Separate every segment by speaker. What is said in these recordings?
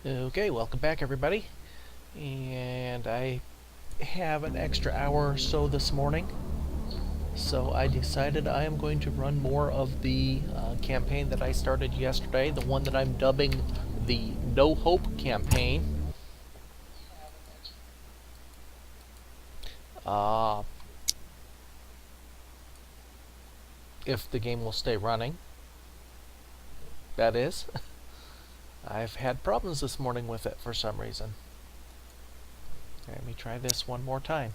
Speaker 1: Okay, welcome back everybody. And I have an extra hour or so this morning. So I decided I am going to run more of the campaign that I started yesterday, the one that I'm dubbing the No Hope campaign. If the game will stay running, that is. I've had problems this morning with it for some reason. Let me try this one more time.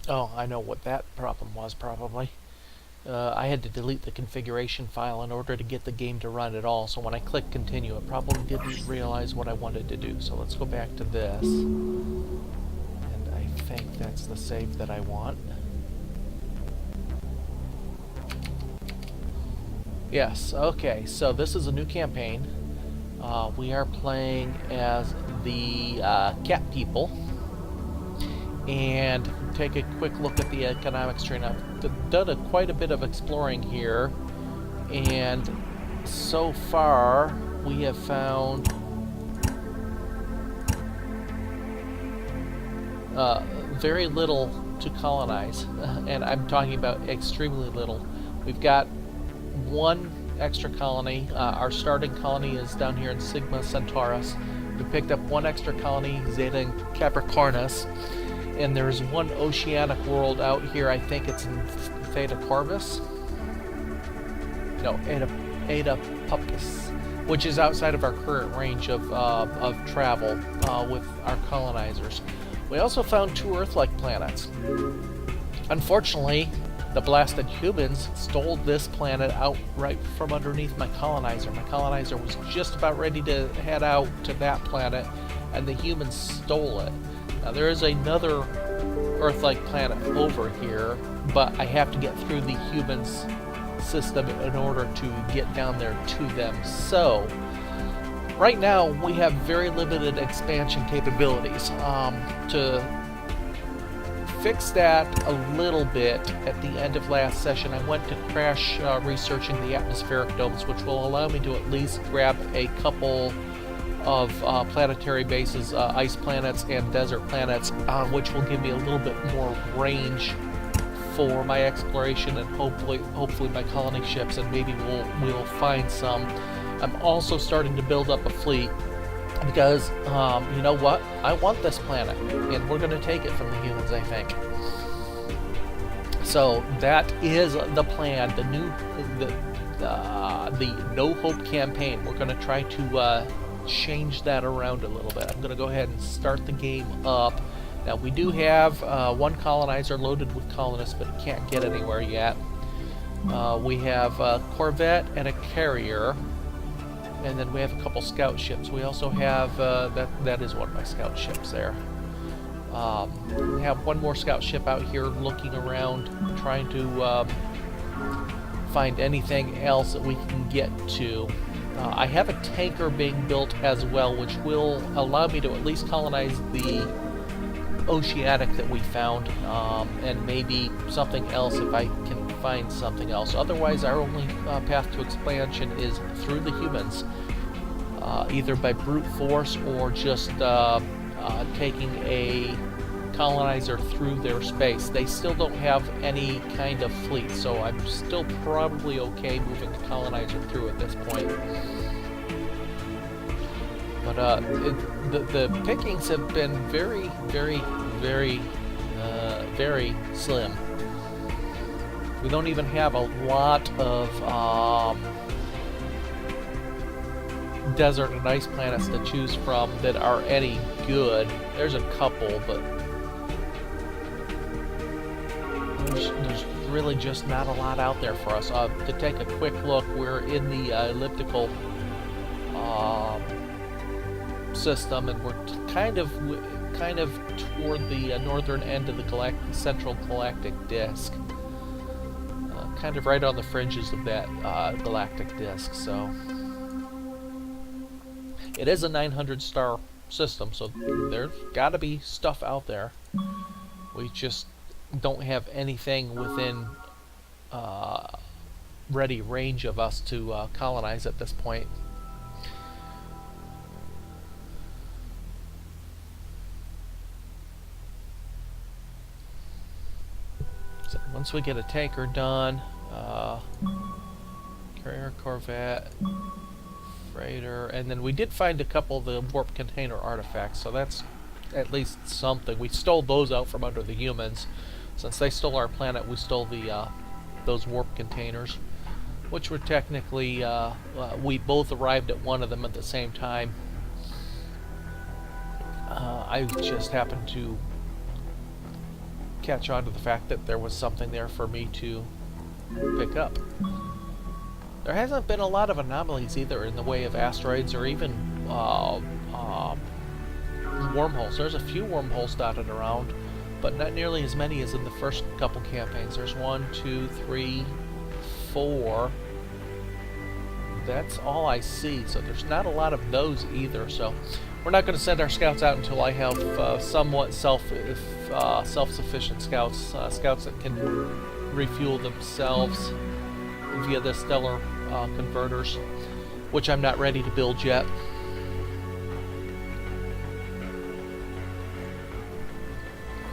Speaker 1: Oh, I know what that problem was probably. I had to delete the configuration file in order to get the game to run at all, so when I clicked continue it probably didn't realize what I wanted to do. So let's go back to this. And I think that's the save that I want. Yes, okay, so this is a new campaign. We are playing as the cat people. And take a quick look at the economics tree. I've done quite a bit of exploring here, and so far we have found very little to colonize, and I'm talking about extremely little. We've got one extra colony. Our starting colony is down here in Sigma Centaurus. We picked up one extra colony, Zeta Capricornus. And there's one oceanic world out here. I think it's in Theta Corvus. No, Eta Pupus, which is outside of our current range of travel with our colonizers. We also found two Earth-like planets. Unfortunately, the blasted humans stole this planet out right from underneath my colonizer. My colonizer was just about ready to head out to that planet, and the humans stole it. Now, there is another Earth-like planet over here, but I have to get through the humans' system in order to get down there to them. So, right now, we have very limited expansion capabilities. To fix that a little bit, at the end of last session, I went to crash researching the atmospheric domes, which will allow me to at least grab a couple of planetary bases, ice planets and desert planets, which will give me a little bit more range for my exploration and hopefully my colony ships, and maybe we'll find some. I'm also starting to build up a fleet because you know what? I want this planet, and we're going to take it from the humans, I think. So that is the plan. The No Hope campaign. We're going to try to change that around a little bit. I'm going to go ahead and start the game up. Now, we do have one colonizer loaded with colonists, but it can't get anywhere yet. We have a corvette and a carrier, and then we have a couple scout ships. We also have that is one of my scout ships there. We have one more scout ship out here looking around, trying to find anything else that we can get to. I have a tanker being built as well, which will allow me to at least colonize the oceanic that we found, and maybe something else if I can find something else. Otherwise, our only path to expansion is through the humans, either by brute force or just taking a colonizer through their space. They still don't have any kind of fleet, so I'm still probably okay moving the colonizer through at this point. But the pickings have been very, very, very, very slim. We don't even have a lot of desert and ice planets to choose from that are any good. There's a couple, but there's really just not a lot out there for us. To take a quick look, we're in the elliptical system, and we're kind of toward the northern end of the central galactic disk, kind of right on the fringes of that galactic disk. So it is a 900 star system, so there's got to be stuff out there. We just don't have anything within ready range of us to colonize at this point. So once we get a tanker done, carrier, corvette, freighter, and then we did find a couple of the warp container artifacts, so that's at least something. We stole those out from under the humans. Since they stole our planet, we stole the those warp containers, which were technically, we both arrived at one of them at the same time. I just happened to catch on to the fact that there was something there for me to pick up. There hasn't been a lot of anomalies either in the way of asteroids or even wormholes. There's a few wormholes dotted around, but not nearly as many as in the first couple campaigns. There's 1, 2, 3, 4. That's all I see, so there's not a lot of those either. So we're not going to send our scouts out until I have somewhat self-sufficient scouts, scouts that can refuel themselves via the stellar converters, which I'm not ready to build yet.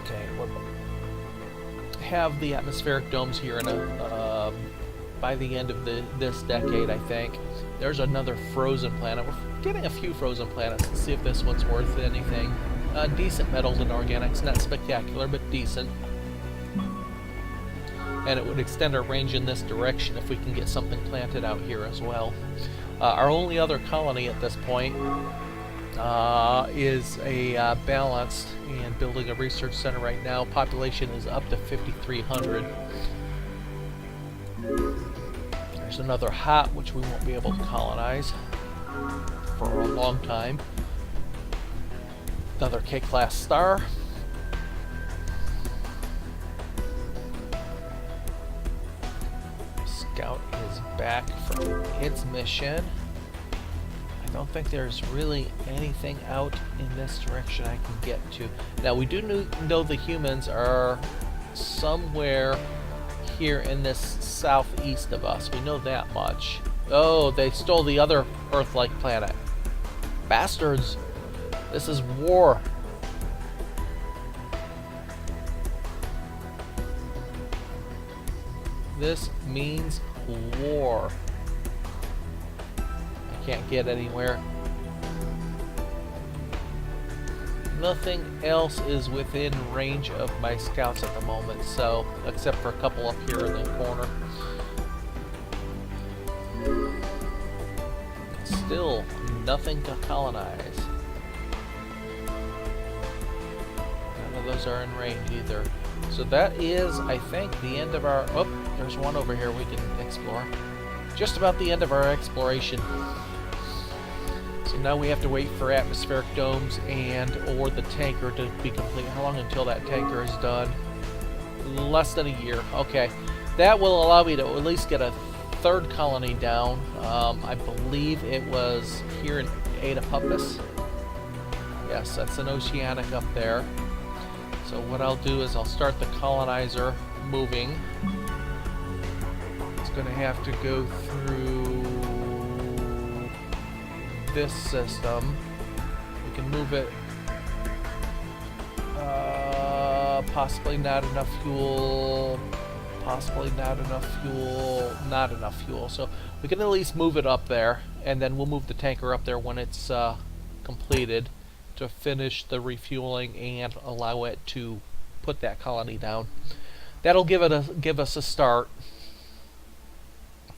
Speaker 1: Okay, we'll have the atmospheric domes here in a by the end of this decade, I think. There's another frozen planet. We're getting a few frozen planets. Let's see if this one's worth anything. Decent metals and organics, not spectacular, but decent. And it would extend our range in this direction if we can get something planted out here as well. Our only other colony at this point is a balanced and building a research center right now. Population is up to 5,300. There's another hot, which we won't be able to colonize for a long time. Another K-class star. Scout is back from its mission. I don't think there's really anything out in this direction I can get to. Now, we do know the humans are somewhere here in this southeast of us. We know that much. Oh, they stole the other Earth-like planet. Bastards! This is war. This means war. I can't get anywhere. Nothing else is within range of my scouts at the moment, so except for a couple up here in the corner. Still nothing to colonize. None of those are in range either. So that is, I think, the end of our... Oh, there's one over here we can explore. Just about the end of our exploration. So now we have to wait for atmospheric domes or the tanker to be complete. How long until that tanker is done? Less than a year. Okay. That will allow me to at least get a third colony down. I believe it was here in Eta Puppis. Yes, that's an oceanic up there. So what I'll do is I'll start the colonizer moving. It's going to have to go through this system. We can move it. Possibly not enough fuel. Possibly not enough fuel. Not enough fuel. So we can at least move it up there, and then we'll move the tanker up there when it's completed to finish the refueling and allow it to put that colony down. That'll give us a start.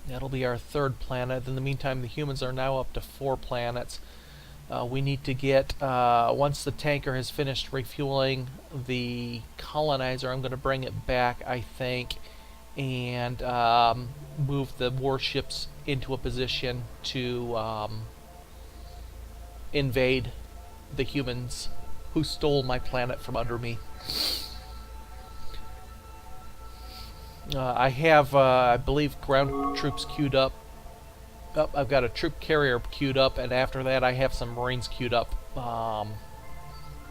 Speaker 1: That'll be our third planet. In the meantime, the humans are now up to 4 planets. We need to get, once the tanker has finished refueling the colonizer, I'm going to bring it back, I think, and move the warships into a position to invade the humans who stole my planet from under me. I have, I believe, ground troops queued up. Oh, I've got a troop carrier queued up, and after that I have some Marines queued up.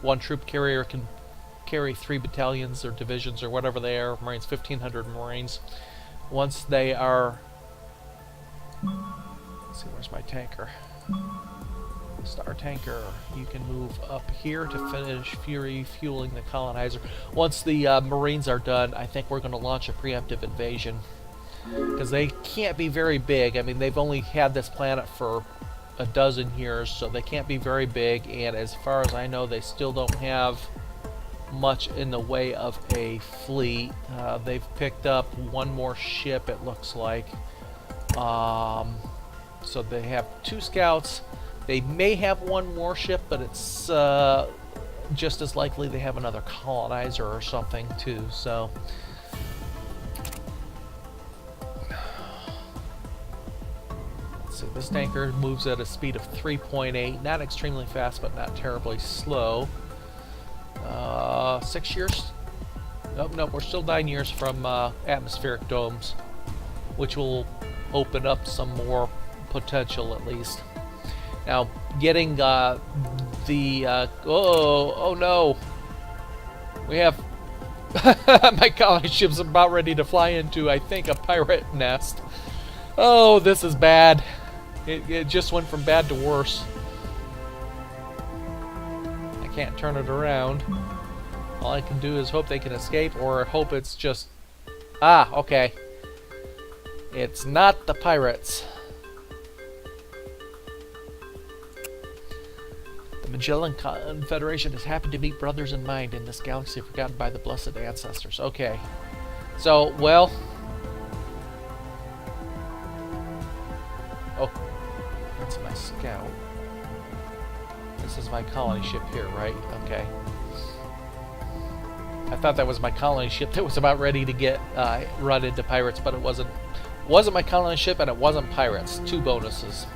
Speaker 1: One troop carrier can carry 3 battalions or divisions or whatever they are. Marines, 1,500 Marines. Once they are... Let's see, where's my tanker? Star tanker, you can move up here to finish refueling the colonizer. Once the Marines are done, I think we're going to launch a preemptive invasion. Because they can't be very big. I mean, they've only had this planet for a dozen years, so they can't be very big. And as far as I know, they still don't have much in the way of a fleet. They've picked up one more ship, it looks like. So they have 2 scouts. They may have 1 warship, but it's just as likely they have another colonizer or something too. So let's see, this tanker moves at a speed of 3.8, not extremely fast, but not terribly slow. 6 years? Nope, we're still 9 years from atmospheric domes, which will open up some more potential at least. Now, getting oh no, we have my colony ship's about ready to fly into, I think, a pirate nest. Oh, this is bad. It just went from bad to worse. I can't turn it around. All I can do is hope they can escape, or hope it's just... Ah, okay. It's not the pirates. The Magellan Confederation is happy to meet brothers in mind in this galaxy forgotten by the blessed ancestors. Okay. So, well... Oh. That's my scout. This is my colony ship here, right? Okay. I thought that was my colony ship that was about ready to get run into pirates, but it wasn't. It wasn't my colony ship, and it wasn't pirates. 2 bonuses.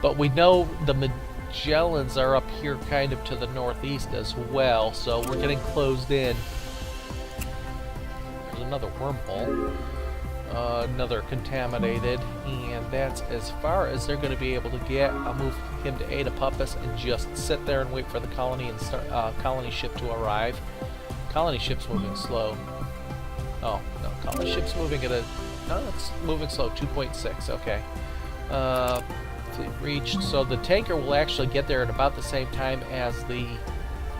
Speaker 1: But we know the Magellans are up here kind of to the northeast as well, so we're getting closed in. There's another wormhole. Another contaminated, and that's as far as they're going to be able to get. I'll move him to Ada Puppis and just sit there and wait for the colony and start colony ship to arrive. Colony ship's moving slow. Oh no, colony ship's moving at a... No, it's moving slow. 2.6. Okay. Reached. So the tanker will actually get there at about the same time as the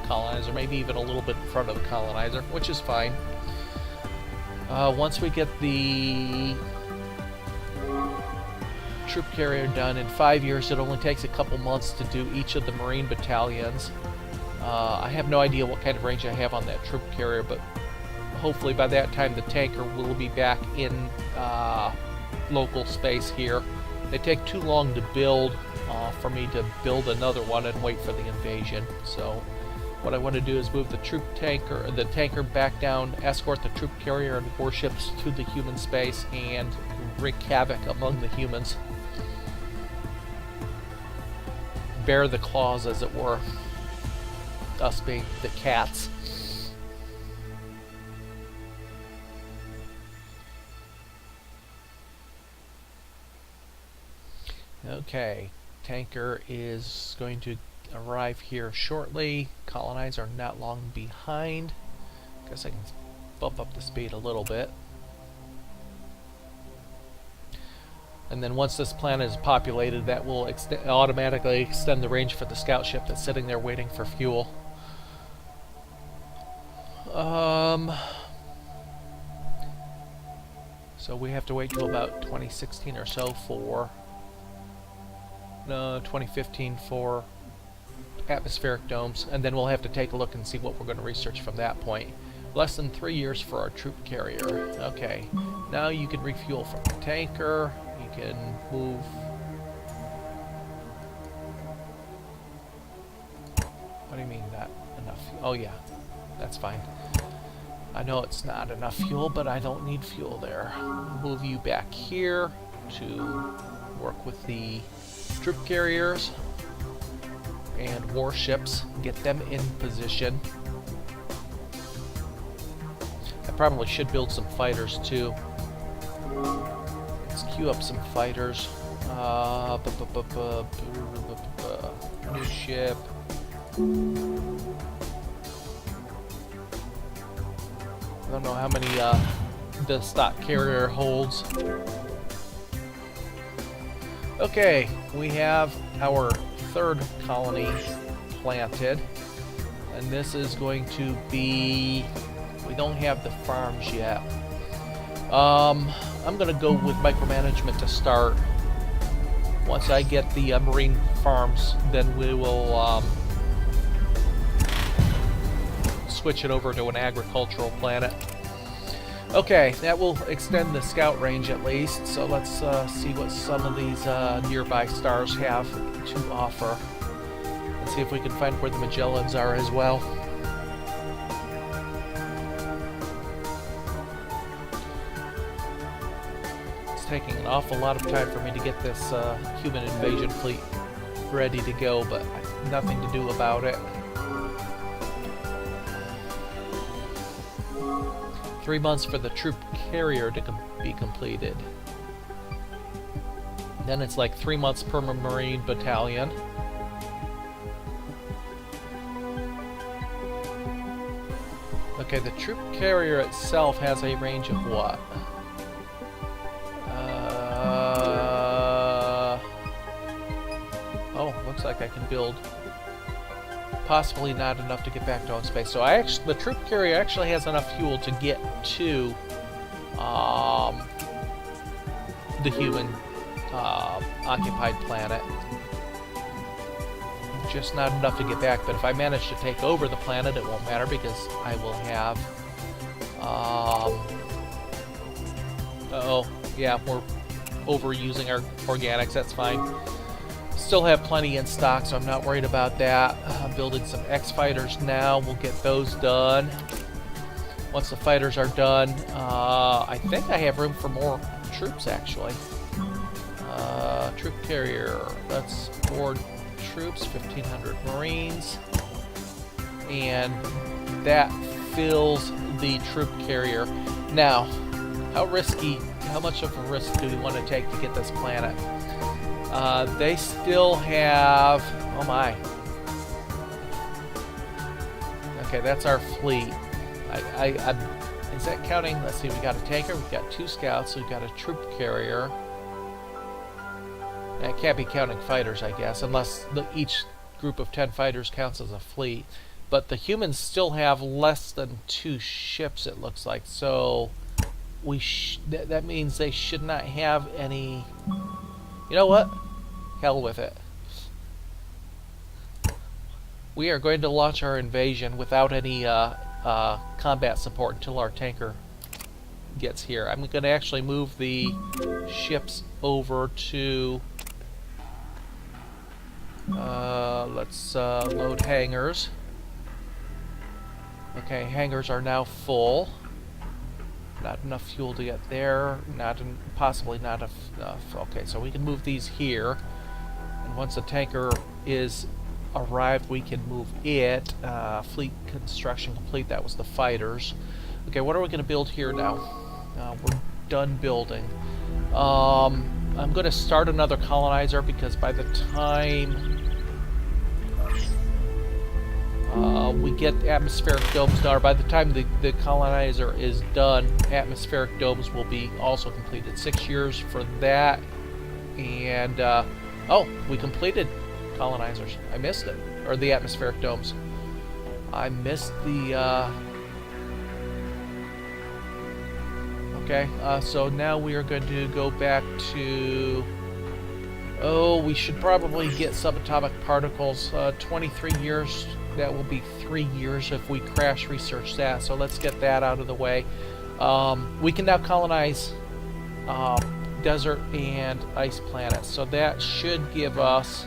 Speaker 1: colonizer, maybe even a little bit in front of the colonizer, which is fine. Once we get the troop carrier done in 5 years, it only takes a couple months to do each of the Marine battalions. I have no idea what kind of range I have on that troop carrier, but hopefully by that time the tanker will be back in local space here. They take too long to build for me to build another one and wait for the invasion. So what I want to do is move the tanker back down, escort the troop carrier and warships to the human space, and wreak havoc among the humans. Bear the claws, as it were. Us being the cats. Okay, tanker is going to arrive here shortly. Colonizer not long behind. Guess I can bump up the speed a little bit. And then once this planet is populated, that will automatically extend the range for the scout ship that's sitting there waiting for fuel. So we have to wait till about 2016 or so for... No, 2015 for atmospheric domes, and then we'll have to take a look and see what we're going to research from that point. Less than 3 years for our troop carrier. Okay, now you can refuel from the tanker. You can move. What do you mean not enough? Oh yeah, that's fine. I know it's not enough fuel, but I don't need fuel there. Move you back here to work with the troop carriers and warships, get them in position. I probably should build some fighters too. Let's queue up some fighters. New ship. I don't know how many the stock carrier holds. Okay, we have our third colony planted, and this is going to be, we don't have the farms yet. I'm gonna go with micromanagement to start. Once I get the marine farms, then we will switch it over to an agricultural planet. Okay, that will extend the scout range at least, so let's see what some of these nearby stars have to offer. And see if we can find where the Magellans are as well. It's taking an awful lot of time for me to get this human invasion fleet ready to go, but nothing to do about it. 3 months for the troop carrier to be completed. Then it's like 3 months per Marine battalion. Okay, the troop carrier itself has a range of what? Oh, looks like I can build. Possibly not enough to get back to own space. So the troop carrier actually has enough fuel to get to the human occupied planet. Just not enough to get back. But if I manage to take over the planet, it won't matter because I will have. Yeah, we're overusing our organics. That's fine. Still have plenty in stock, so I'm not worried about that. I'm building some X-Fighters now. We'll get those done. Once the fighters are done, I think I have room for more troops, actually. Troop carrier. Let's board troops, 1,500 Marines. And that fills the troop carrier. Now, how much of a risk do we want to take to get this planet? They still have... Oh my. Okay, that's our fleet. Is that counting? Let's see, we got a tanker, we've got 2 scouts, we've got a troop carrier. That can't be counting fighters, I guess, unless each group of 10 fighters counts as a fleet. But the humans still have less than 2 ships, it looks like. So that means they should not have any... You know what? Hell with it. We are going to launch our invasion without any combat support until our tanker gets here. I'm going to actually move the ships over to... let's load hangars. Okay, hangars are now full. Not enough fuel to get there. Possibly not enough. Okay, so we can move these here. And once the tanker is arrived, we can move it. Fleet construction complete. That was the fighters. Okay, what are we going to build here now? We're done building. I'm going to start another colonizer because by the time we get atmospheric domes done, or by the time the colonizer is done, atmospheric domes will be also completed. 6 years for that. And oh, we completed colonizers. I missed it. Or the atmospheric domes. I missed the okay, so now we are going to go back to... Oh, we should probably get subatomic particles. 23 years, that will be 3 years if we crash research that. So let's get that out of the way. We can now colonize desert and ice planets. So that should give us...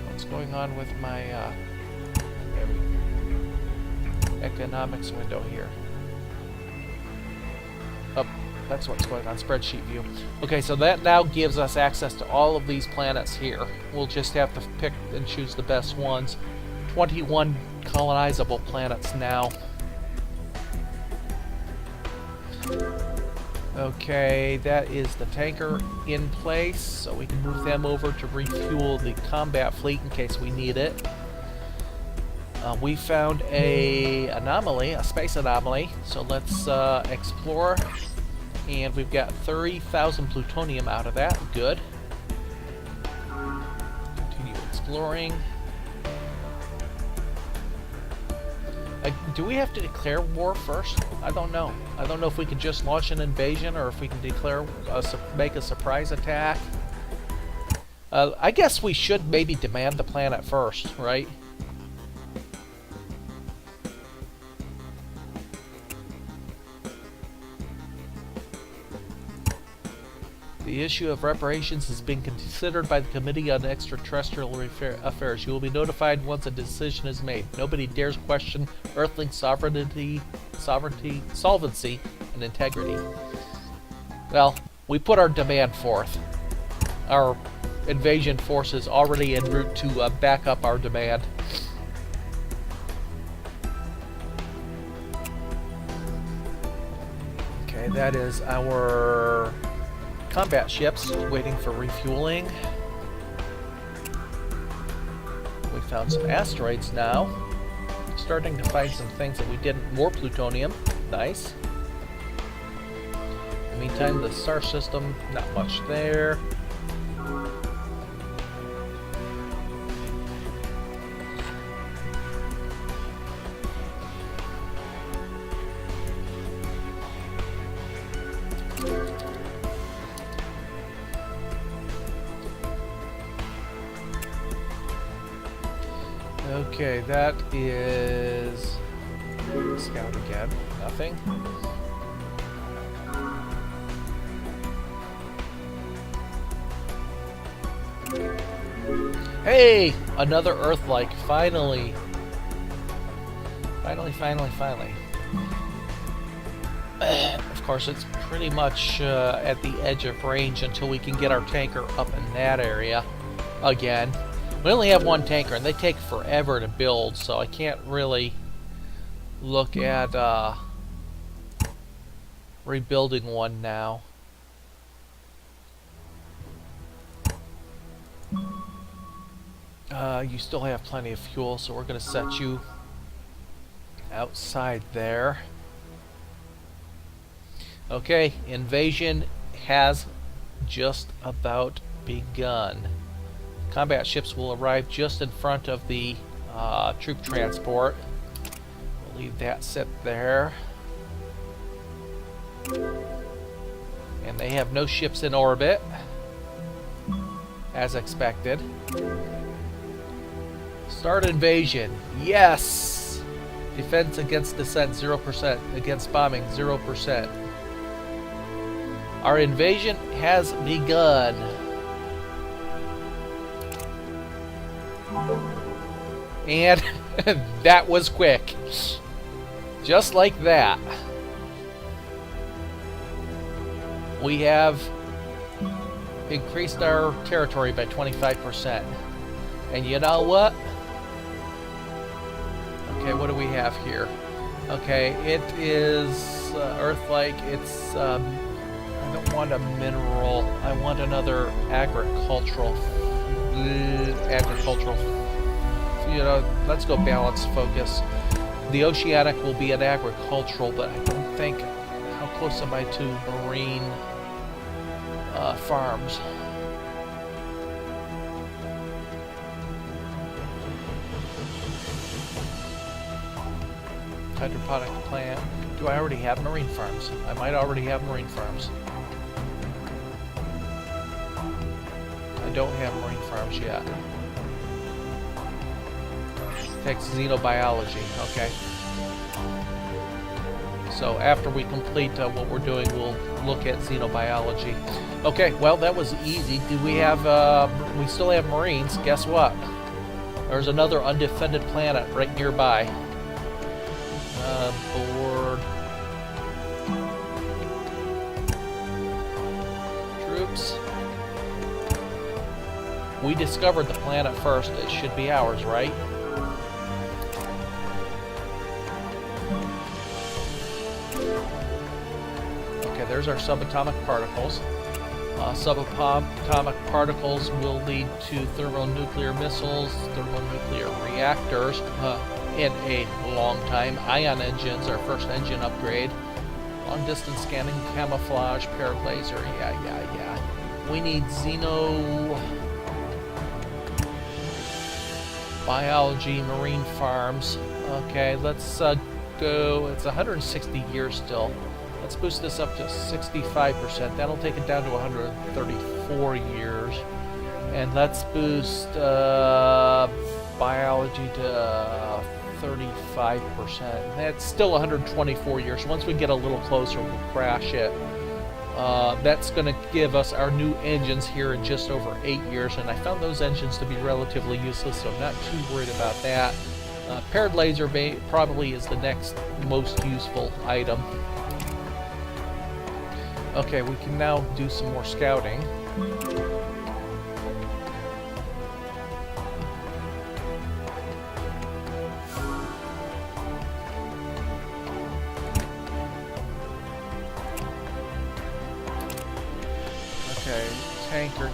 Speaker 1: What's going on with my economics window here? Oh, that's what's going on, spreadsheet view. Okay, so that now gives us access to all of these planets here. We'll just have to pick and choose the best ones. 21 colonizable planets now. Okay, that is the tanker in place, so we can move them over to refuel the combat fleet in case we need it. We found a anomaly, a space anomaly. So let's explore. And we've got 30,000 plutonium out of that. Good. Continue exploring. Do we have to declare war first? I don't know. I don't know if we can just launch an invasion or if we can declare, make a surprise attack. I guess we should maybe demand the planet first, right? The issue of reparations has been considered by the Committee on Extraterrestrial Affairs. You will be notified once a decision is made. Nobody dares question Earthling solvency, and integrity. Well, we put our demand forth. Our invasion force is already en route to back up our demand. Okay, that is our combat ships waiting for refueling. We found some asteroids now. Starting to find some things that we didn't. More plutonium. Nice. In the meantime, the star system, not much there. Okay, that is scout again. Nothing. Hey! Another Earth-like. Finally. Finally. Of course, it's pretty much at the edge of range until we can get our tanker up in that area again. We only have one tanker, and they take forever to build, so I can't really look at rebuilding one now. You still have plenty of fuel, so we're going to set you outside there. Okay, invasion has just about begun. Combat ships will arrive just in front of the troop transport. We'll leave that sit there. And they have no ships in orbit, as expected. Start invasion. Yes! Defense against descent, 0%. Against bombing, 0%. Our invasion has begun. And that was quick. Just like that. We have increased our territory by 25%. And you know what? Okay, what do we have here? Okay, it is Earth-like. It's, I don't want a mineral. I want another agricultural. You know, let's go balanced focus. The oceanic will be an agricultural, but I don't think. How close am I to marine farms? Hydroponic plant. Do I already have marine farms? I might already have marine farms. I don't have marine farms yet. Takes xenobiology. Okay. So after we complete what we're doing, we'll look at xenobiology. Okay, well, that was easy. Do we have, we still have marines. Guess what? There's another undefended planet right nearby. Board. Troops. We discovered the planet first. It should be ours, right? Okay, there's our subatomic particles. Subatomic particles will lead to thermonuclear missiles, thermonuclear reactors. in a long time. Ion engines, our first engine upgrade. Long distance scanning, camouflage, paired laser. Yeah. We need xeno, biology, marine farms. Okay, let's go. It's 160 years still. Let's boost this up to 65%. That'll take it down to 134 years. And let's boost biology to 35%. That's still 124 years. Once we get a little closer, we'll crash it. That's going to give us our new engines here in just over 8 years, and I found those engines to be relatively useless, so I'm not too worried about that. Paired laser probably is the next most useful item. Okay, we can now do some more scouting. Okay,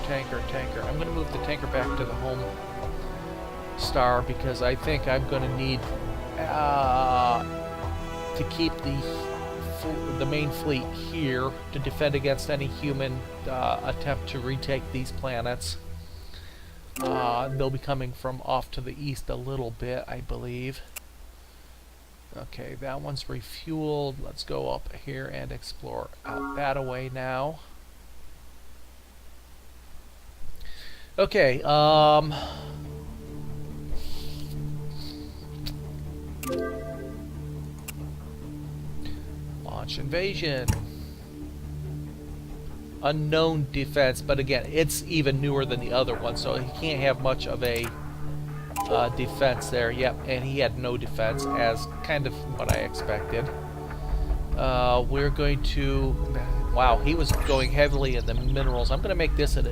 Speaker 1: tanker. I'm going to move the tanker back to the home star because I think I'm going to need to keep the main fleet here to defend against any human attempt to retake these planets. They'll be coming from off to the east a little bit, I believe. Okay, that one's refueled. Let's go up here and explore out that away now. Okay, launch invasion. Unknown defense, but again, it's even newer than the other one, so he can't have much of a defense there. Yep, and he had no defense, as kind of what I expected. We're going to... Wow, he was going heavily in the minerals. I'm going to make this an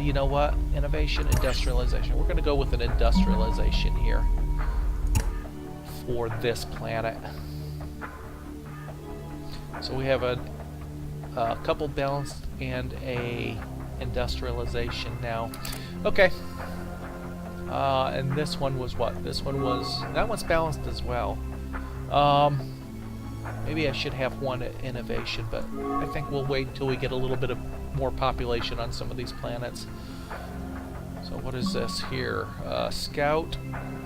Speaker 1: you know what? Innovation, industrialization. We're going to go with an industrialization here for this planet. So we have a couple balanced and a industrialization now. Okay. And this one was what? This one was... That one's balanced as well. Maybe I should have one at innovation, but I think we'll wait until we get a little bit of more population on some of these planets. So what is this here? Scout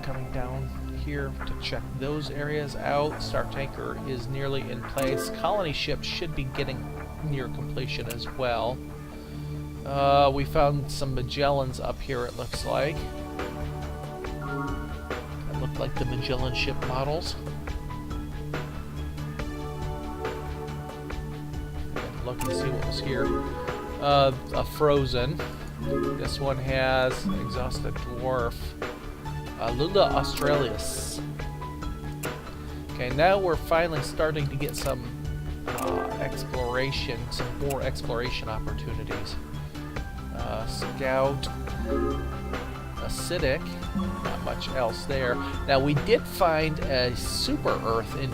Speaker 1: coming down here to check those areas out. Star tanker is nearly in place. Colony ships should be getting near completion as well. We found some Magellans up here, it looks like. That look like the Magellan ship models. Look and see what was here. A Frozen. This one has Exhausted Dwarf. Lula Australis. Okay, now we're finally starting to get some exploration, some more exploration opportunities. Scout. Acidic. Not much else there. Now we did find a super Earth in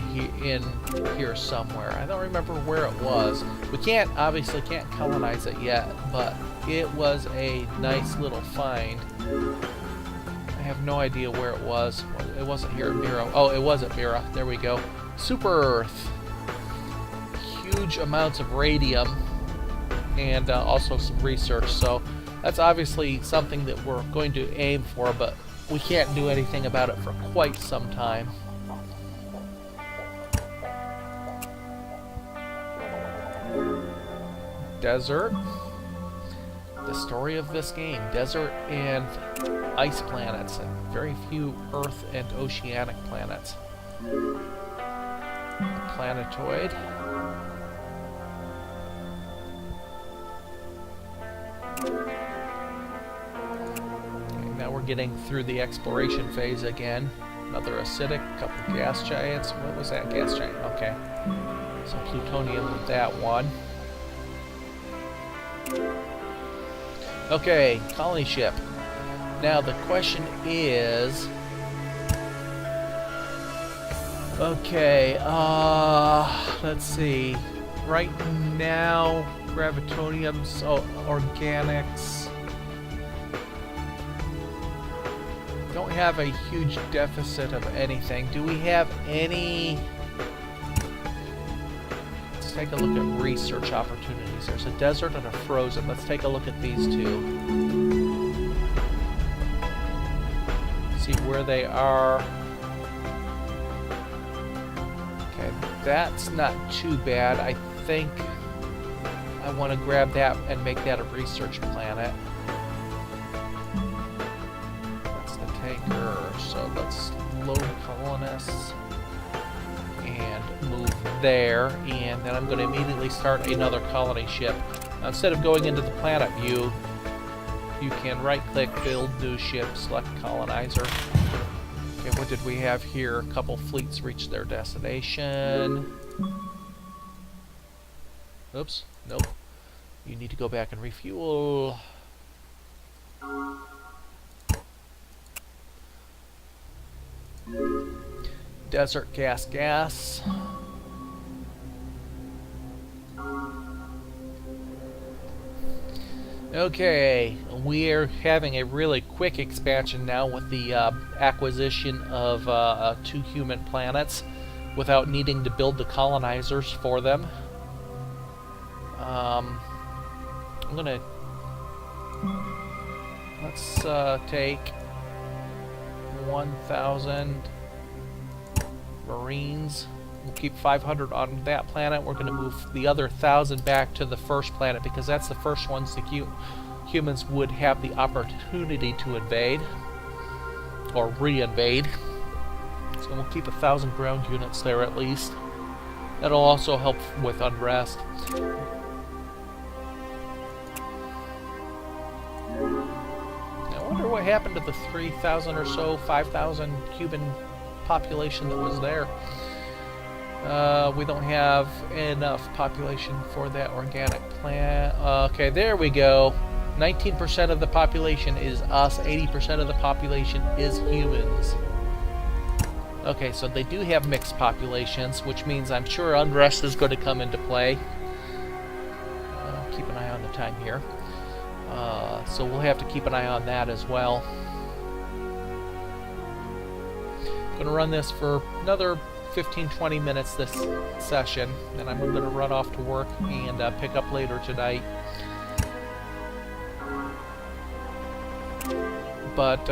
Speaker 1: here somewhere. I don't remember where it was. We obviously can't colonize it yet, but it was a nice little find. I have no idea where it was. It wasn't here at Mira. Oh, it was at Mira. There we go. Super Earth. Huge amounts of radium and also some research. So that's obviously something that we're going to aim for, but we can't do anything about it for quite some time. Desert. The story of this game. Desert and ice planets, and very few Earth and oceanic planets. Planetoid. We're getting through the exploration phase again. Another acidic, couple gas giants. What was that gas giant? Okay. Some plutonium with that one. Okay, colony ship. Now the question is... Okay, let's see. Right now, gravitoniums, organics... Don't have a huge deficit of anything. Do we have any... Let's take a look at research opportunities. There's a desert and a frozen. Let's take a look at these two. See where they are. Okay, that's not too bad. I think I want to grab that and make that a research planet. That's the tanker. So let's load colonists and move there, and then I'm going to immediately start another colony ship. Now, instead of going into the planet view, you can right-click, build new ship, select colonizer. Okay, what did we have here? A couple fleets reached their destination. Oops, nope. You need to go back and refuel. Desert gas. Okay, we're having a really quick expansion now with the acquisition of 2 human planets without needing to build the colonizers for them. I'm gonna... Let's take 1,000 Marines. We'll keep 500 on that planet. We're going to move the other 1,000 back to the first planet because that's the first ones the humans would have the opportunity to invade or re-invade. So we'll keep 1,000 ground units there at least. That'll also help with unrest. I wonder what happened to the 3,000 or so, 5,000 Cuban population that was there. We don't have enough population for that organic plant. Okay, there we go. 19% of the population is us, 80% of the population is humans. Okay, so they do have mixed populations, which means I'm sure unrest is going to come into play. Keep an eye on the time here. So we'll have to keep an eye on that as well. Going to run this for another 15-20 minutes this session, and I'm going to run off to work and pick up later tonight. But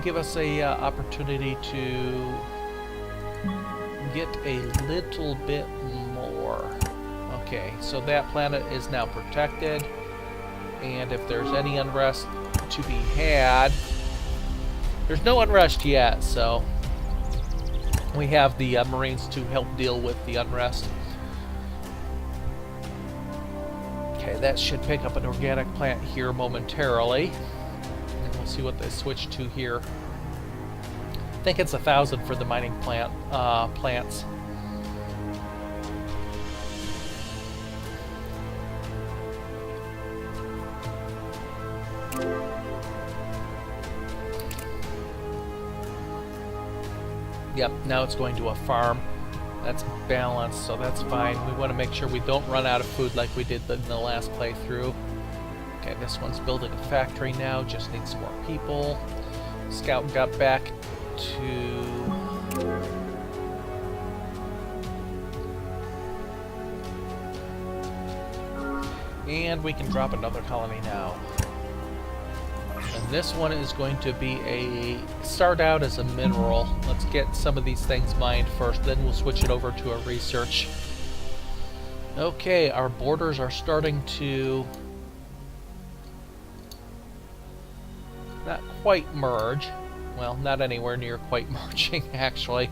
Speaker 1: give us a opportunity to get a little bit more. Okay, so that planet is now protected, and if there's any unrest to be had, there's no unrest yet, so we have the Marines to help deal with the unrest. Okay, that should pick up an organic plant here momentarily. And we'll see what they switch to here. I think it's 1,000 for the mining plants. Yep, now it's going to a farm. That's balanced, so that's fine. We want to make sure we don't run out of food like we did in the last playthrough. Okay, this one's building a factory now, just needs some more people. Scout got back to... And we can drop another colony now. And this one is going to be start out as a mineral. Let's get some of these things mined first, then we'll switch it over to a research. Okay, our borders are starting to not quite merge. Well, not anywhere near quite merging, actually.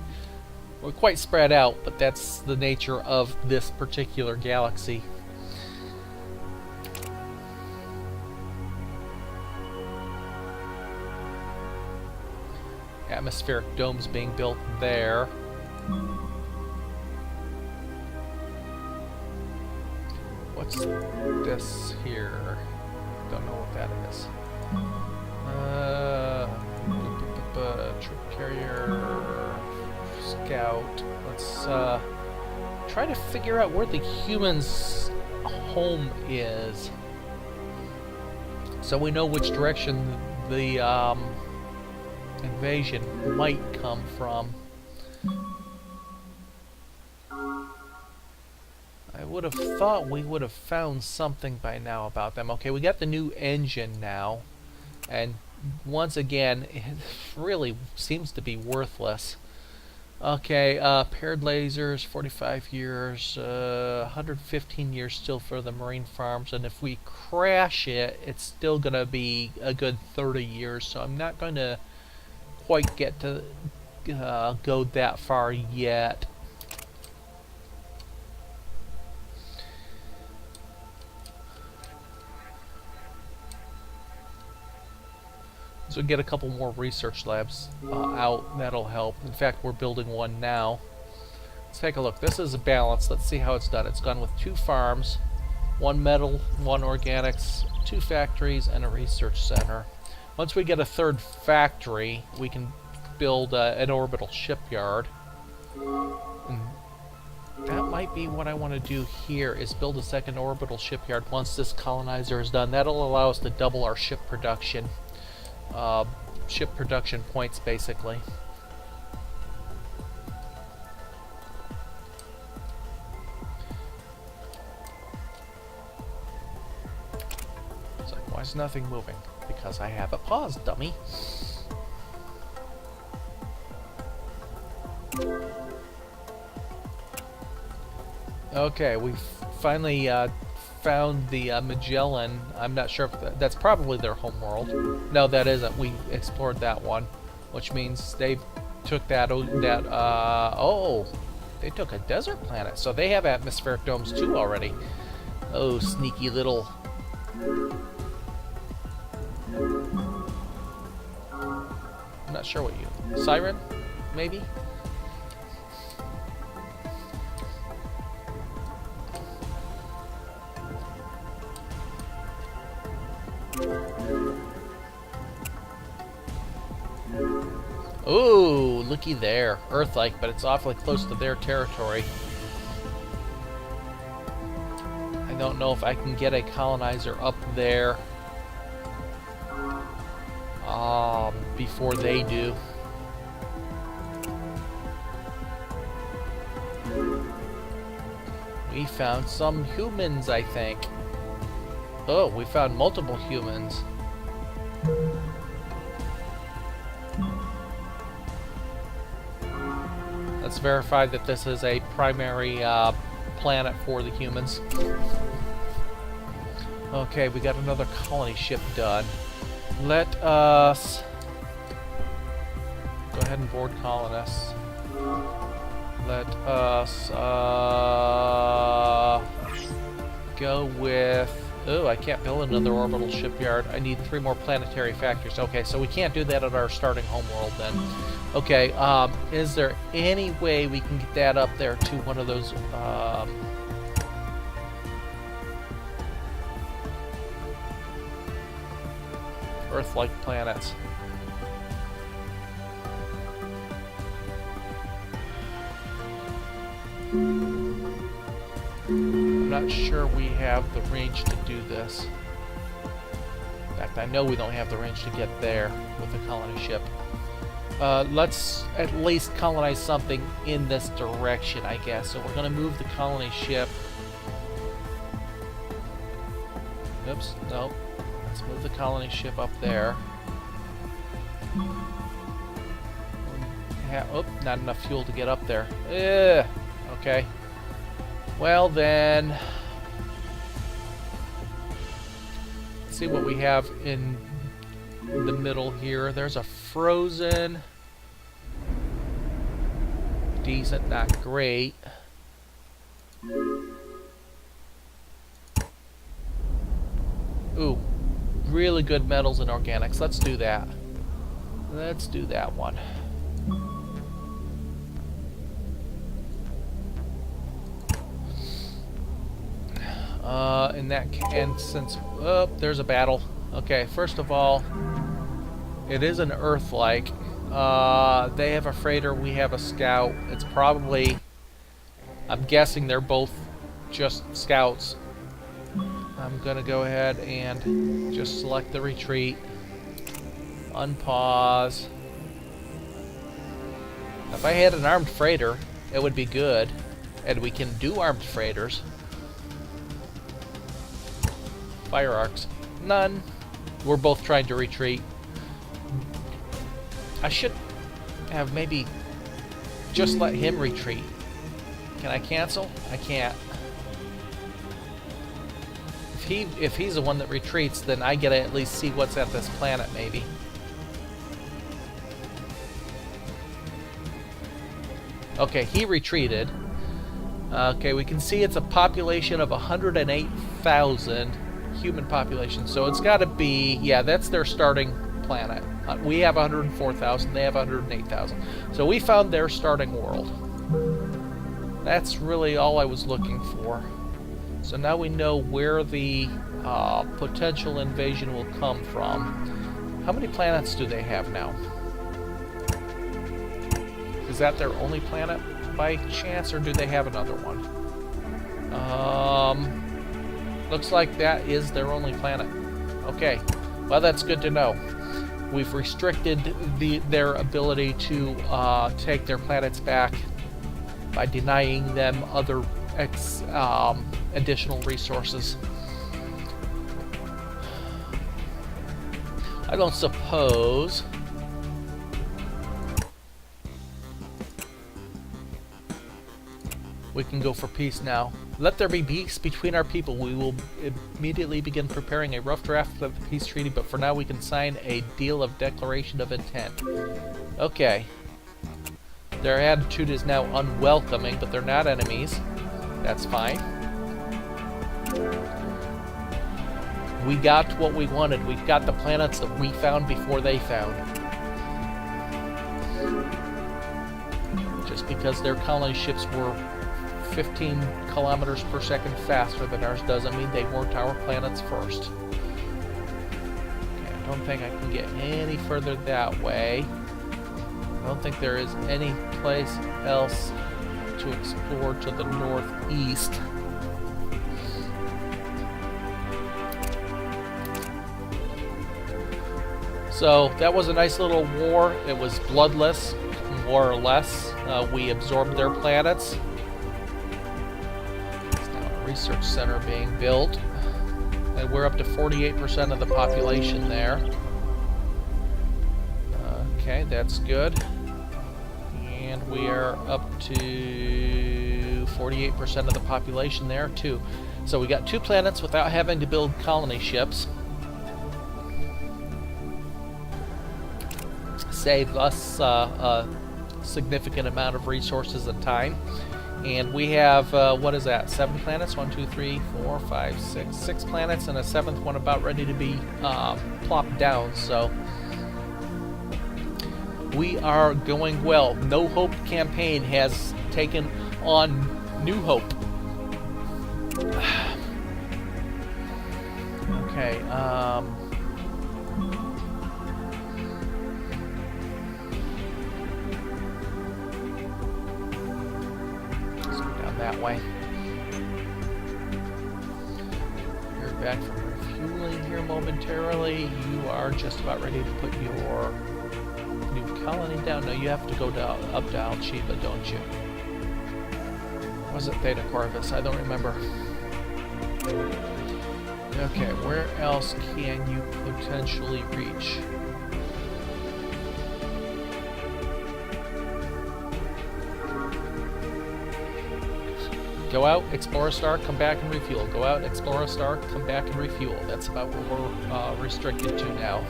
Speaker 1: We're quite spread out, but that's the nature of this particular galaxy. Atmospheric domes being built there. What's this here? Don't know what that is. Troop carrier, scout. Let's try to figure out where the humans' home is, so we know which direction the invasion might come from. I would have thought we would have found something by now about them. Okay, we got the new engine now, and once again, it really seems to be worthless. Okay, paired lasers, 45 years, 115 years still for the marine farms, and if we crash it, it's still going to be a good 30 years, so I'm not going to quite get to go that far yet. So get a couple more research labs out, that'll help. In fact, we're building one now. Let's take a look. This is a balance. Let's see how it's done. It's gone with 2 farms, 1 metal, 1 organics, 2 factories, and a research center. Once we get a 3rd factory, we can build an orbital shipyard. And that might be what I want to do here, is build a 2nd orbital shipyard once this colonizer is done. That'll allow us to double our ship production. Ship production points, basically. It's like, why is nothing moving? Because I have it paused, dummy. Okay, we finally found the Magellan. I'm not sure if that's probably their home world. No, that isn't. We explored that one, which means they took that. Oh, they took a desert planet, so they have atmospheric domes too already. Oh, sneaky little. I'm not sure what you. Siren, maybe. Ooh, looky there. Earth-like, but it's awfully close to their territory. I don't know if I can get a colonizer up there before they do. We found some humans, I think. Oh, we found multiple humans. Let's verify that this is a primary planet for the humans. Okay, we got another colony ship done. Let us go ahead and board colonists. Let us go with... Oh, I can't build another orbital shipyard. I need 3 more planetary factories. Okay, so we can't do that at our starting homeworld then. Okay, is there any way we can get that up there to one of those Earth-like planets? I'm not sure we have the range to do this. In fact, I know we don't have the range to get there with a colony ship. Let's at least colonize something in this direction, I guess. So we're going to move the colony ship. Oops, no. Let's move the colony ship up there. Oh, not enough fuel to get up there. Okay. Well then, let's see what we have in the middle here. There's a frozen, decent, not great. Ooh, really good metals and organics. Let's do that. Let's do that one. And since there's a battle. Okay, first of all, it is an Earth-like. They have a freighter, we have a scout. It's probably, I'm guessing they're both just scouts. I'm gonna go ahead and just select the retreat, unpause, If I had an armed freighter, it would be good. And we can do armed freighters. Fire arcs. None. We're both trying to retreat. I should have maybe just let him retreat. Can I cancel? I can't. If he's the one that retreats, then I get to at least see what's at this planet, maybe. Okay, he retreated. Okay, we can see it's a population of 108,000 human population. So it's got to be, yeah, that's their starting planet. We have 104,000, they have 108,000. So we found their starting world. That's really all I was looking for. So now we know where the potential invasion will come from. How many planets do they have now? Is that their only planet by chance, or do they have another one? Looks like that is their only planet. Okay, well, that's good to know. We've restricted their ability to take their planets back by denying them other additional resources. I don't suppose we can go for peace now. Let there be peace between our people. We will immediately begin preparing a rough draft of the peace treaty, but for now we can sign a deal of declaration of intent. Okay. Their attitude is now unwelcoming, but they're not enemies. That's fine. We got what we wanted. We've got the planets that we found before they found. Just because their colony ships were 15 kilometers per second faster than ours doesn't mean they weren't our planets first. Okay, I don't think I can get any further that way. I don't think there is any place else to explore to the northeast. So that was a nice little war. It was bloodless, more or less. We absorbed their planets. There's now a research center being built. And we're up to 48% of the population there. Okay, that's good. And we are up to 48% of the population there, too. So we got 2 planets without having to build colony ships. Save us a significant amount of resources and time. And we have, what is that, 7 planets? 1, 2, 3, 4, 5, 6. 6 planets and a 7th one about ready to be plopped down. So we are going well. No Hope campaign has taken on New Hope. Okay, let's go down that way. You're back from refueling here momentarily. You are just about ready to put your new colony down. No, you have to go up to Alchiba, don't you? Was it Theta Corvus? I don't remember. Okay, where else can you potentially reach? Go out, explore a star, come back and refuel. Go out, explore a star, come back and refuel. That's about what we're restricted to now.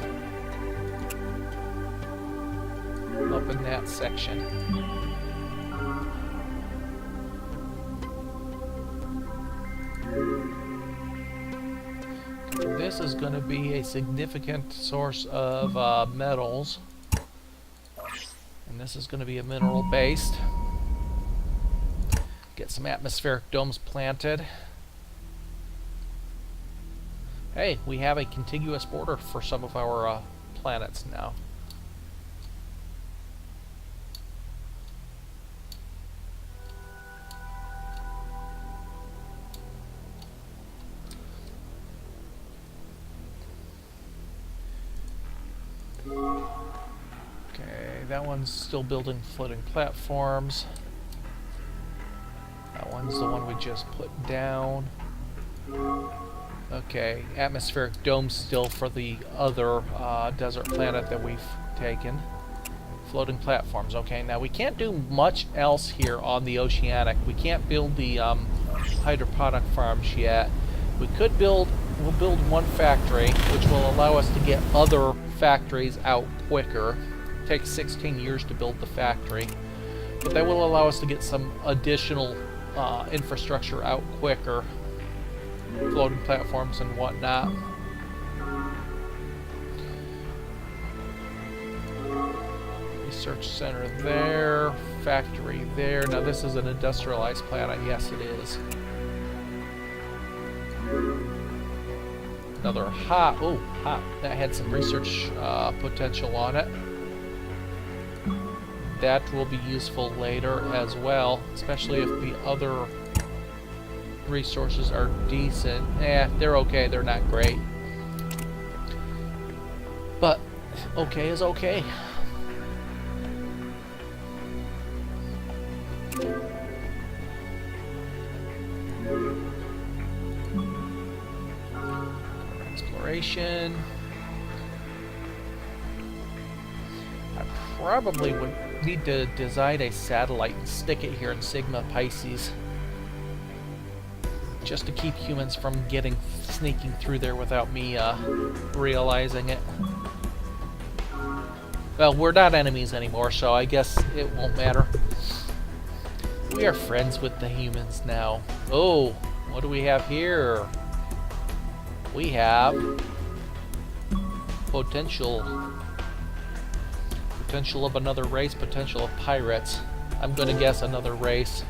Speaker 1: Up in that section. This is going to be a significant source of metals. And this is going to be a mineral based. Get some atmospheric domes planted. Hey, we have a contiguous border for some of our planets now. Okay, that one's still building floating platforms. That one's the one we just put down. Okay, atmospheric dome still for the other desert planet that we've taken. Floating platforms. Okay, now we can't do much else here on the oceanic. We can't build the hydroponic farms yet. We could we'll build one factory, which will allow us to get other factories out quicker. It takes 16 years to build the factory, but that will allow us to get some additional infrastructure out quicker. Floating platforms and whatnot. Research center there, factory there. Now this is an industrialized planet. Yes, it is. Another hot. Oh, hot. That had some research potential on it. That will be useful later as well, especially if the other resources are decent. They're okay. They're not great. But okay is okay. Exploration. I probably would need to design a satellite and stick it here in Sigma Pisces, just to keep humans from sneaking through there without me realizing it. Well, we're not enemies anymore, so I guess it won't matter. We are friends with the humans now. Oh, what do we have here? We have potential of another race, potential of pirates. I'm gonna guess another race.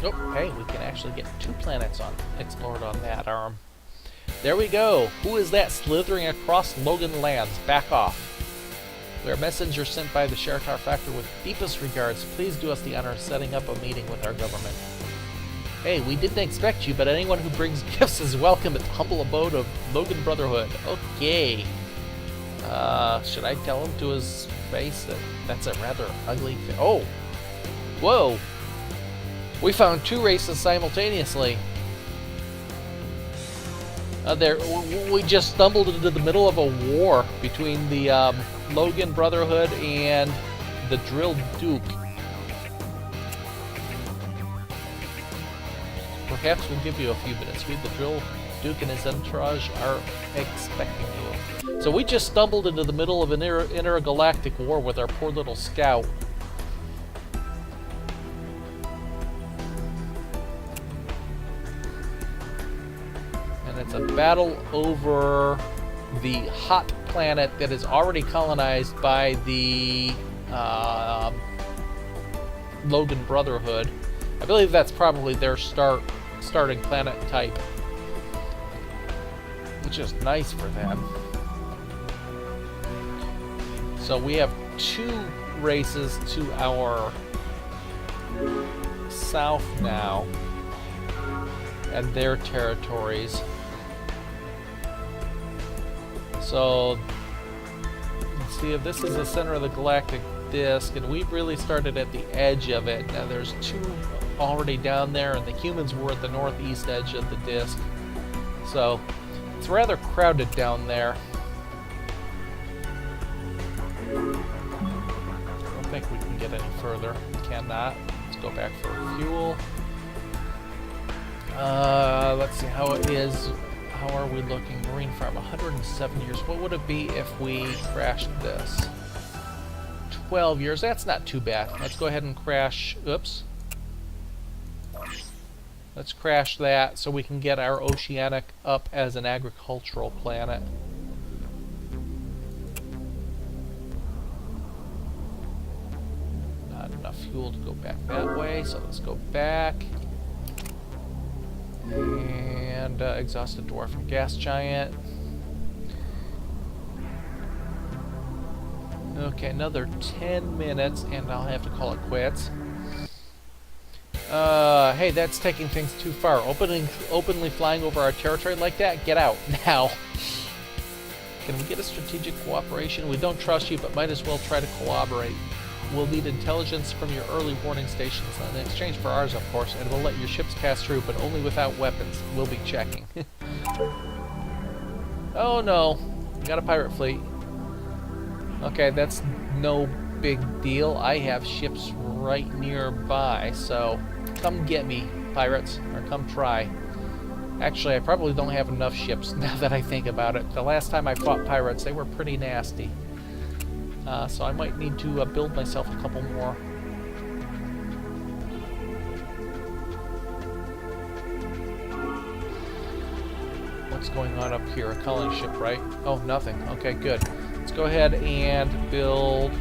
Speaker 1: Oh, hey, we can actually get 2 planets explored on that arm. There we go. Who is that slithering across Logan lands? Back off. We are messengers sent by the Sheratar Factor with deepest regards. Please do us the honor of setting up a meeting with our government. Hey, we didn't expect you, but anyone who brings gifts is welcome at the humble abode of Logan Brotherhood. Okay. Should I tell him to his face that that's a rather ugly thing? Oh! Whoa! We found 2 races simultaneously. We just stumbled into the middle of a war between the Logan Brotherhood and the Drill Duke. Perhaps we'll give you a few minutes. The Drill Duke and his entourage are expecting you. So we just stumbled into the middle of an intergalactic war with our poor little scout. It's a battle over the hot planet that is already colonized by the Logan Brotherhood. I believe that's probably their starting planet type, which is nice for them. So we have 2 races to our south now, and their territories. So, let's see if this is the center of the galactic disk, and we've really started at the edge of it. Now there's 2 already down there, and the humans were at the northeast edge of the disk. So, it's rather crowded down there. I don't think we can get any further. We cannot. Let's go back for fuel. Let's see how it is. How are we looking? Marine farm, 107 years. What would it be if we crashed this? 12 years. That's not too bad. Let's go ahead and crash. Oops. Let's crash that so we can get our oceanic up as an agricultural planet. Not enough fuel to go back that way, so let's go back. And exhausted dwarf and gas giant. Okay, another 10 minutes and I'll have to call it quits. Hey, that's taking things too far. Openly flying over our territory like that? Get out, now. Can we get a strategic cooperation? We don't trust you, but might as well try to cooperate. We'll need intelligence from your early warning stations in exchange for ours, of course, and we'll let your ships pass through, but only without weapons. We'll be checking. Oh no, we got a pirate fleet. Okay, that's no big deal. I have ships right nearby, so come get me, pirates, or come try. Actually, I probably don't have enough ships now that I think about it. The last time I fought pirates, they were pretty nasty. So I might need to build myself a couple more. What's going on up here? A colony ship, right? Oh, nothing. Okay, good. Let's go ahead and build...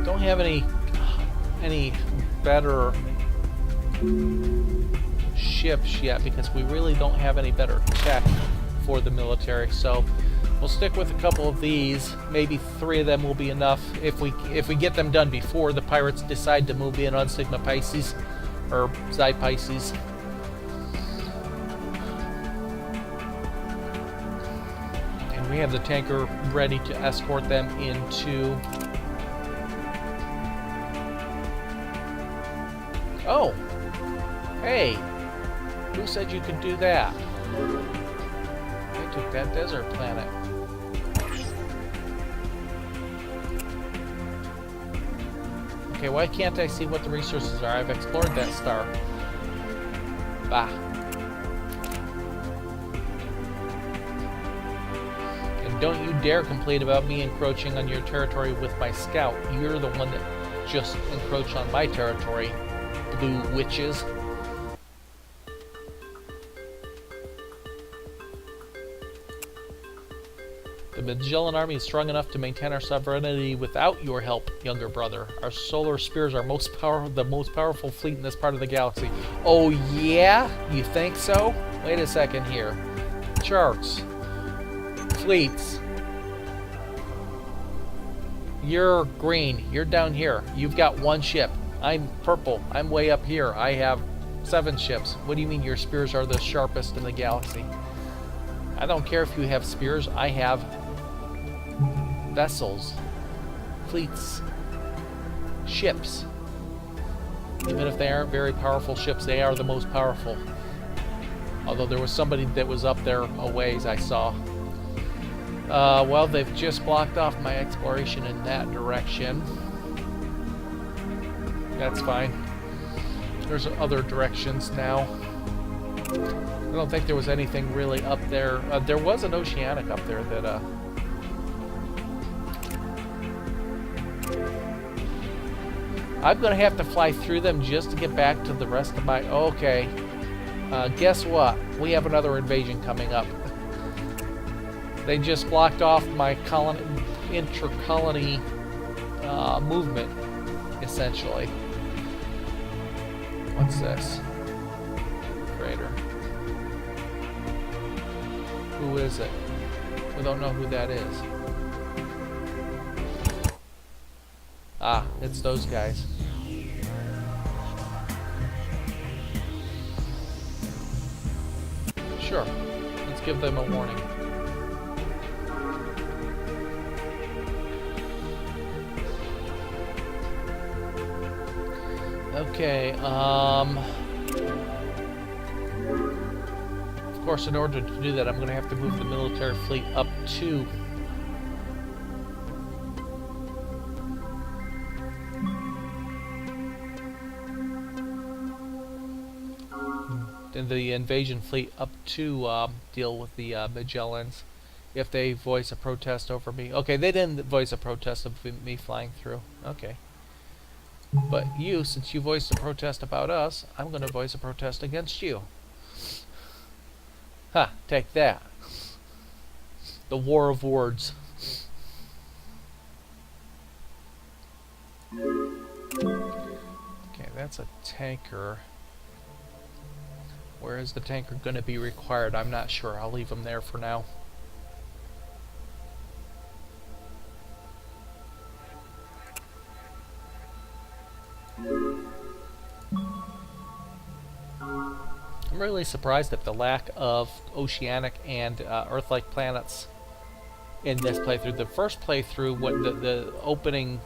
Speaker 1: Don't have any better ships yet because we really don't have any better tech for the military, so we'll stick with a couple of these. Maybe 3 of them will be enough if we get them done before the pirates decide to move in on Sigma Pisces or Xi Pisces. And we have the tanker ready to escort them into... Oh! Hey! Who said you could do that? They took that desert planet. Okay, why can't I see what the resources are? I've explored that star. Bah. And don't you dare complain about me encroaching on your territory with my scout. You're the one that just encroached on my territory, blue witches. The Magellan army is strong enough to maintain our sovereignty without your help, younger brother. Our solar spears are the most powerful fleet in this part of the galaxy. Oh yeah? You think so? Wait a second here. Charts. Fleets. You're green. You're down here. You've got 1 ship. I'm purple. I'm way up here. I have 7 ships. What do you mean your spears are the sharpest in the galaxy? I don't care if you have spears. I have vessels, fleets, ships. Even if they aren't very powerful ships, they are the most powerful. Although there was somebody that was up there a ways I saw. Well, they've just blocked off my exploration in that direction. That's fine. There's other directions now. I don't think there was anything really up there. There was an oceanic up there that... I'm going to have to fly through them just to get back to the rest of my... Okay. Guess what? We have another invasion coming up. They just blocked off my inter-colony movement, essentially. What's this? Crater. Who is it? We don't know who that is. Ah, it's those guys. Sure. Let's give them a warning. Okay, of course, in order to do that, I'm going to have to move the military fleet up to... the invasion fleet up to deal with the Magellans if they voice a protest over me. Okay, they didn't voice a protest of me flying through. Okay. But you, since you voiced a protest about us, I'm going to voice a protest against you. Ha, take that. The war of words. Okay, that's a tanker. Where is the tanker going to be required? I'm not sure. I'll leave him there for now. I'm really surprised at the lack of oceanic and Earth-like planets in this playthrough. The first playthrough, what the opening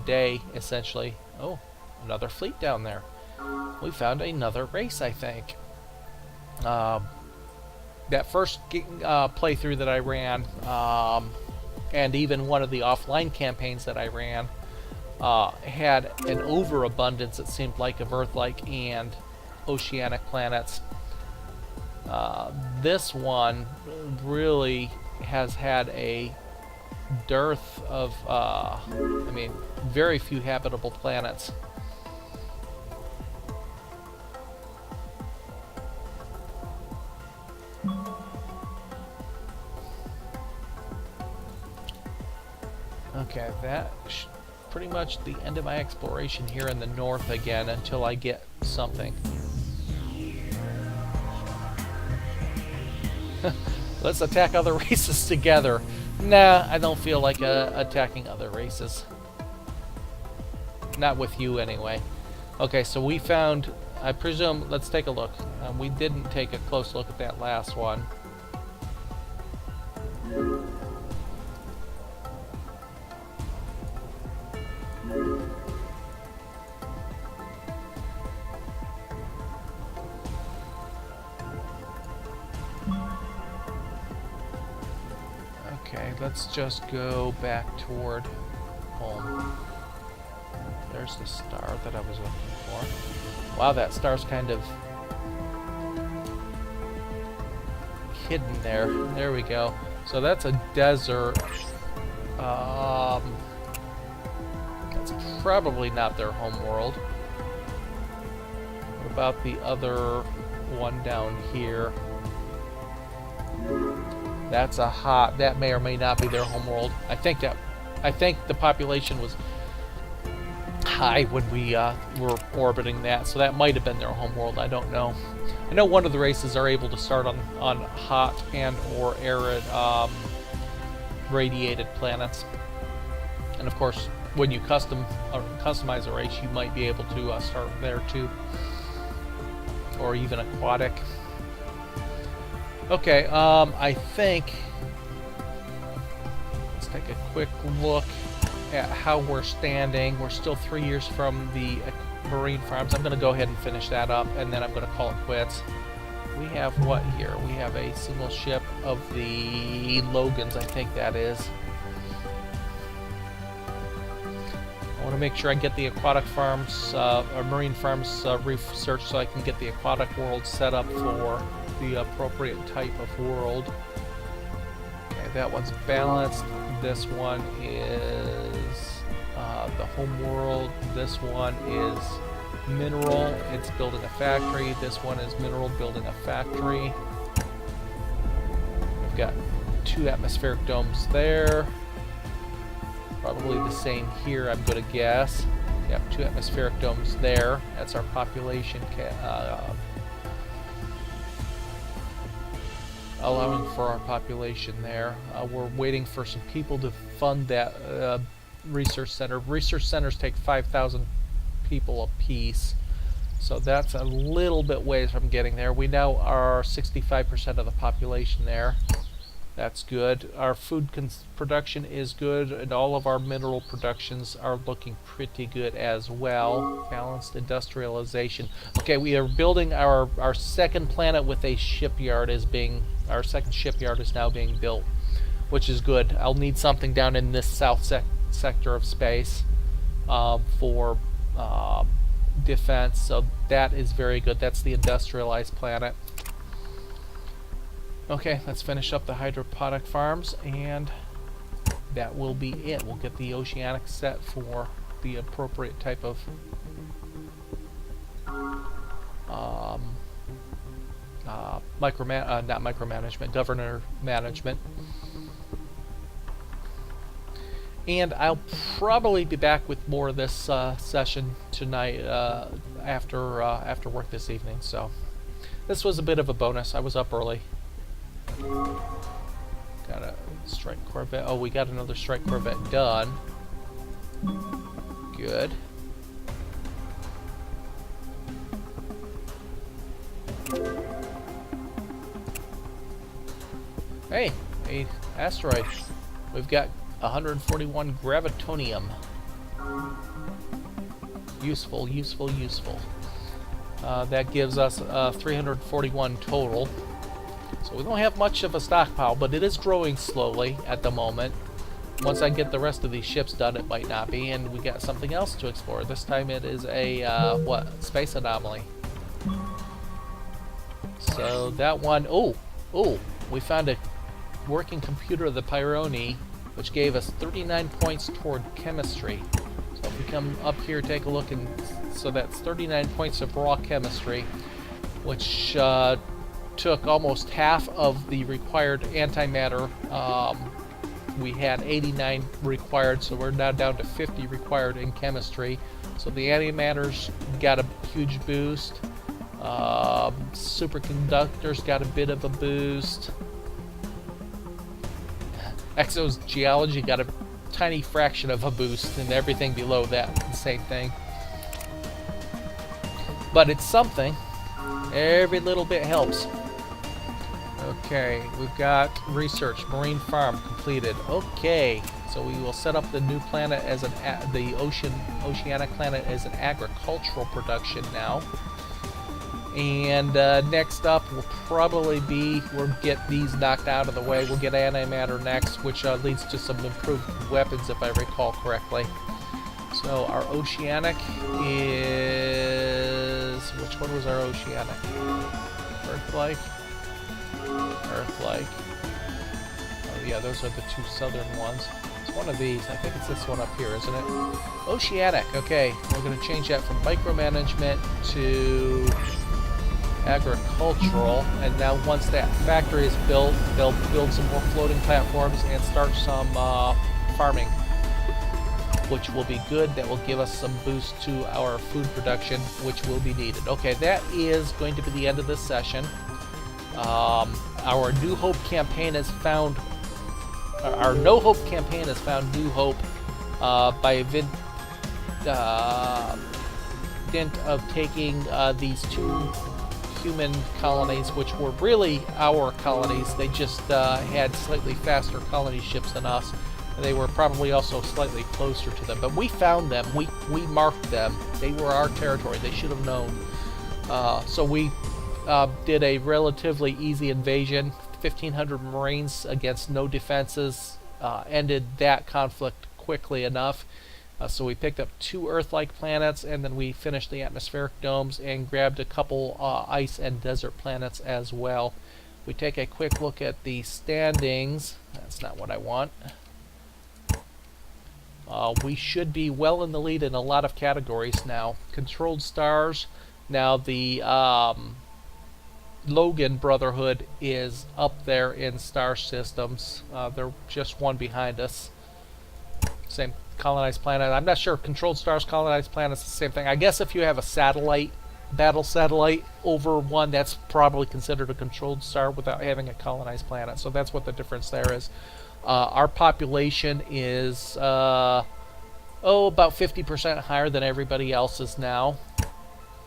Speaker 1: day, essentially. Oh, another fleet down there. We found another race, I think. That first playthrough that I ran, and even one of the offline campaigns that I ran, had an overabundance, it seemed like, of Earth-like and oceanic planets. This one really has had a dearth of, I mean, very few habitable planets. Okay, that's pretty much the end of my exploration here in the north again until I get something. Let's attack other races together. Nah, I don't feel like attacking other races. Not with you, anyway. Okay, so we found, I presume, let's take a look. We didn't take a close look at that last one. Okay, let's just go back toward home. There's the star that I was looking for. Wow, that star's kind of hidden there. There we go. So that's a desert. That's probably not their home world. What about the other one down here? That's a hot. That may or may not be their home world. I think the population was high when we were orbiting that, so that might have been their home world. I don't know. I know one of the races are able to start on hot and or arid radiated planets, and of course, when you customize a race, you might be able to start there too, or even aquatic. Okay, I think let's take a quick look at how we're standing. We're still 3 years from the marine farms. I'm going to go ahead and finish that up, and then I'm going to call it quits. We have what here? We have a single ship of the Logans, I think that is. I want to make sure I get the aquatic farms, or marine farms researched so I can get the aquatic world set up for the appropriate type of world. Okay, that one's balanced. This one is the home world. This one is mineral. It's building a factory. This one is mineral, building a factory. We've got 2 atmospheric domes there. Probably the same here, I'm going to guess. Yep, 2 atmospheric domes there. That's our population allowing for our population there. We're waiting for some people to fund that research center. Research centers take 5,000 people a piece, so that's a little bit ways from getting there. We now are 65% of the population there. That's good. Our food production is good, and all of our mineral productions are looking pretty good as well. Balanced industrialization. Okay, we are building our second planet with a shipyard. Our second shipyard is now being built, which is good. I'll need something down in this south sector of space for defense, so that is very good. That's the industrialized planet. Okay, let's finish up the hydroponic farms, and that will be it. We'll get the oceanic set for the appropriate type of not micromanagement, governor management. And I'll probably be back with more of this session tonight after work this evening. So this was a bit of a bonus. I was up early. Got a strike corvette. Oh, we got another strike corvette done. Good. Hey, a asteroid. We've got 141 gravitonium. Useful, useful, useful. That gives us 341 total. So we don't have much of a stockpile, but it is growing slowly at the moment. Once I get the rest of these ships done, it might not be, and we got something else to explore. This time it is a, space anomaly. So that one, we found a working computer of the Pyrone, which gave us 39 points toward chemistry. So if we come up here, take a look, and so that's 39 points of raw chemistry, which took almost half of the required antimatter. We had 89 required, so we're now down to 50 required in chemistry. So the antimatters got a huge boost. Superconductors got a bit of a boost. Exo's geology got a tiny fraction of a boost, and everything below that, the same thing. But it's something. Every little bit helps. Okay, we've got research, marine farm completed. Okay, so we will set up the new planet as the oceanic planet as an agricultural production now. And next up will probably be, we'll get these knocked out of the way. We'll get antimatter next, which leads to some improved weapons, if I recall correctly. So our oceanic is, which one was our oceanic? Earth-like? Earth-like. Oh yeah, those are the two southern ones. It's one of these. I think it's this one up here, isn't it? Oceanic. Okay, we're going to change that from micromanagement to agricultural, and now once that factory is built, they'll build some more floating platforms and start some farming, which will be good. That will give us some boost to our food production, which will be needed. Okay, that is going to be the end of this session. Our New Hope campaign has found, our No Hope campaign has found New Hope by dint of taking these two human colonies, which were really our colonies. They just had slightly faster colony ships than us. They were probably also slightly closer to them, but we found them. We marked them. They were our territory. They should have known. So we did a relatively easy invasion. 1,500 Marines against no defenses ended that conflict quickly enough. So we picked up 2 Earth-like planets, and then we finished the atmospheric domes and grabbed a couple ice and desert planets as well. We take a quick look at the standings. That's not what I want. We should be well in the lead in a lot of categories now. Controlled stars. Now the Logan Brotherhood is up there in star systems. They're just one behind us. Same colonized planet. I'm not sure if controlled stars, colonized planets, the same thing. I guess if you have a satellite, battle satellite over one, that's probably considered a controlled star without having a colonized planet. So that's what the difference there is. Our population is about 50% higher than everybody else's now.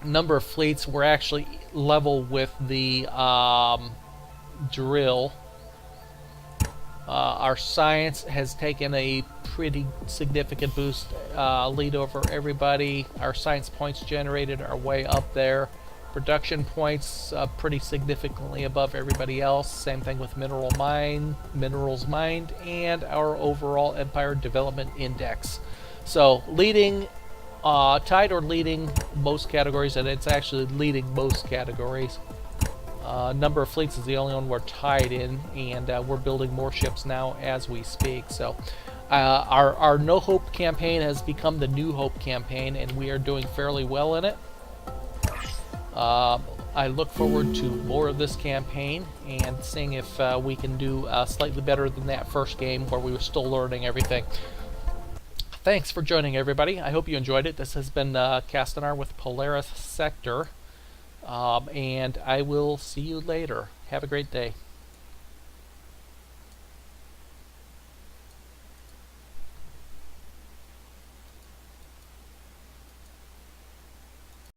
Speaker 1: Number of fleets, we're actually level with the drill. Our science has taken a pretty significant boost, lead over everybody. Our science points generated are way up there. Production points pretty significantly above everybody else. Same thing with minerals mined, and our overall empire development index. So leading, tied or leading most categories, and it's actually leading most categories. Number of fleets is the only one we're tied in, and we're building more ships now as we speak. So our No Hope campaign has become the New Hope campaign, and we are doing fairly well in it. I look forward to more of this campaign and seeing if we can do slightly better than that first game where we were still learning everything. Thanks for joining, everybody. I hope you enjoyed it. This has been Castanar with Polaris Sector, and I will see you later. Have a great day.